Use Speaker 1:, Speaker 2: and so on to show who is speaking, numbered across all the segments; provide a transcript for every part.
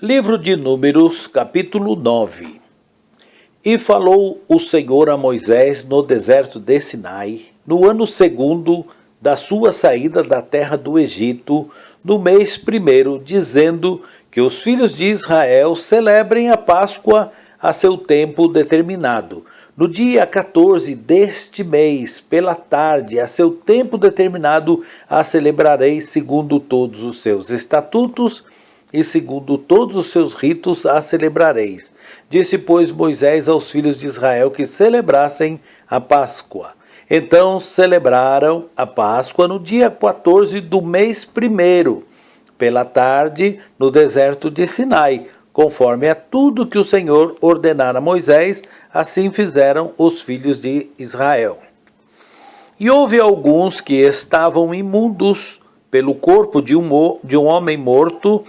Speaker 1: Livro de Números, capítulo 9. E falou o Senhor a Moisés no deserto de Sinai, no ano segundo da sua saída da terra do Egito, no mês primeiro, dizendo que os filhos de Israel celebrem a Páscoa a seu tempo determinado. No dia 14 deste mês, pela tarde, a seu tempo determinado, a celebrareis segundo todos os seus estatutos, e segundo todos os seus ritos a celebrareis. Disse, pois, Moisés aos filhos de Israel que celebrassem a Páscoa. Então celebraram a Páscoa no dia 14 do mês primeiro, pela tarde, no deserto de Sinai, conforme a tudo que o Senhor ordenara a Moisés, assim fizeram os filhos de Israel. E houve alguns que estavam imundos pelo corpo de um homem morto,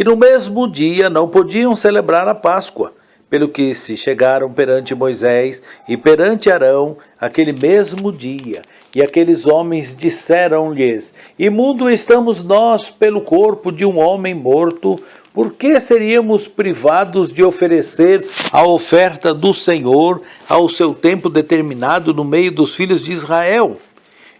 Speaker 1: e no mesmo dia não podiam celebrar a Páscoa, pelo que se chegaram perante Moisés e perante Arão aquele mesmo dia. E aqueles homens disseram-lhes, imundo estamos nós pelo corpo de um homem morto, por que seríamos privados de oferecer a oferta do Senhor ao seu tempo determinado no meio dos filhos de Israel?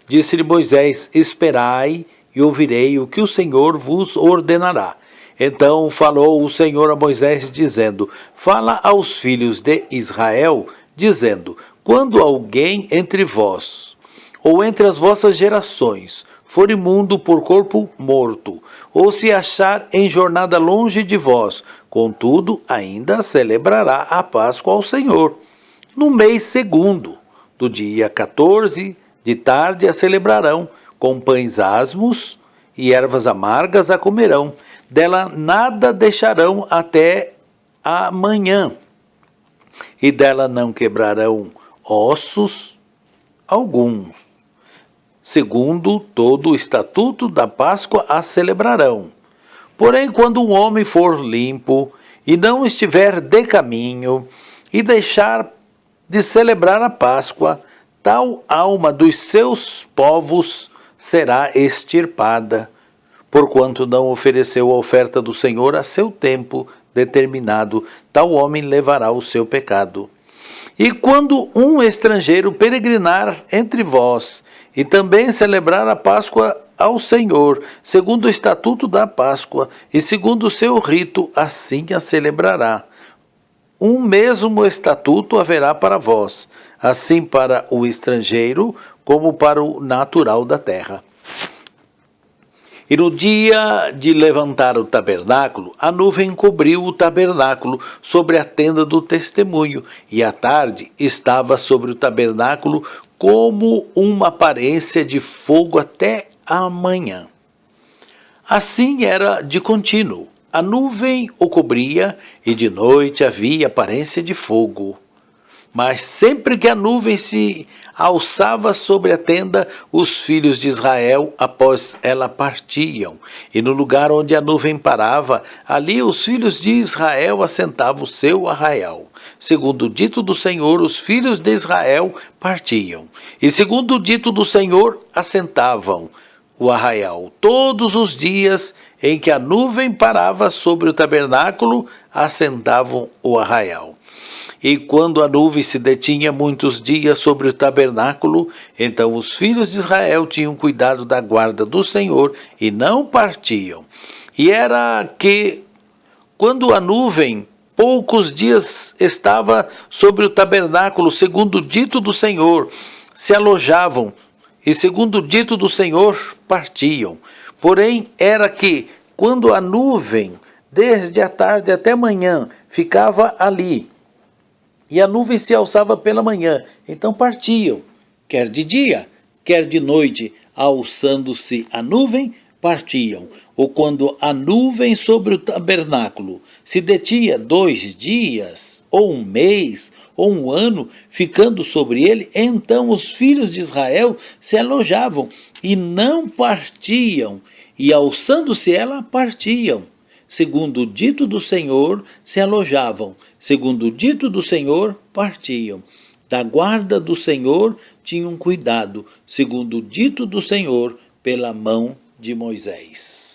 Speaker 1: Disse-lhe Moisés, esperai e ouvirei o que o Senhor vos ordenará. Então falou o Senhor a Moisés, dizendo, fala aos filhos de Israel, dizendo, quando alguém entre vós, ou entre as vossas gerações, for imundo por corpo morto, ou se achar em jornada longe de vós, contudo, ainda celebrará a Páscoa ao Senhor. No mês segundo, do dia 14, de tarde a celebrarão, com pães asmos e ervas amargas a comerão. Dela nada deixarão até amanhã, e dela não quebrarão ossos alguns. Segundo todo o estatuto da Páscoa a celebrarão. Porém, quando um homem for limpo e não estiver de caminho e deixar de celebrar a Páscoa, tal alma dos seus povos será extirpada, porquanto não ofereceu a oferta do Senhor a seu tempo determinado, tal homem levará o seu pecado. E quando um estrangeiro peregrinar entre vós, e também celebrar a Páscoa ao Senhor, segundo o estatuto da Páscoa, e segundo o seu rito, assim a celebrará. Um mesmo estatuto haverá para vós, assim para o estrangeiro, como para o natural da terra. E no dia de levantar o tabernáculo, a nuvem cobriu o tabernáculo sobre a tenda do testemunho, e à tarde estava sobre o tabernáculo como uma aparência de fogo até a manhã. Assim era de contínuo. A nuvem o cobria, e de noite havia aparência de fogo. Mas sempre que a nuvem se alçava sobre a tenda, os filhos de Israel, após ela, partiam. E no lugar onde a nuvem parava, ali os filhos de Israel assentavam o seu arraial. Segundo o dito do Senhor, os filhos de Israel partiam. E segundo o dito do Senhor, assentavam o arraial. Todos os dias em que a nuvem parava sobre o tabernáculo, assentavam o arraial. E quando a nuvem se detinha muitos dias sobre o tabernáculo, então os filhos de Israel tinham cuidado da guarda do Senhor e não partiam. E era que, quando a nuvem poucos dias estava sobre o tabernáculo, segundo o dito do Senhor, se alojavam, e segundo o dito do Senhor, partiam. Porém, era que, quando a nuvem, desde a tarde até manhã, ficava ali, e a nuvem se alçava pela manhã, então partiam, quer de dia, quer de noite, alçando-se a nuvem, partiam. Ou quando a nuvem sobre o tabernáculo se detinha 2 dias, ou um mês, ou um ano, ficando sobre ele, então os filhos de Israel se alojavam e não partiam, e alçando-se ela, partiam. Segundo o dito do Senhor, se alojavam. Segundo o dito do Senhor, partiam. Da guarda do Senhor tinham cuidado, segundo o dito do Senhor, pela mão de Moisés.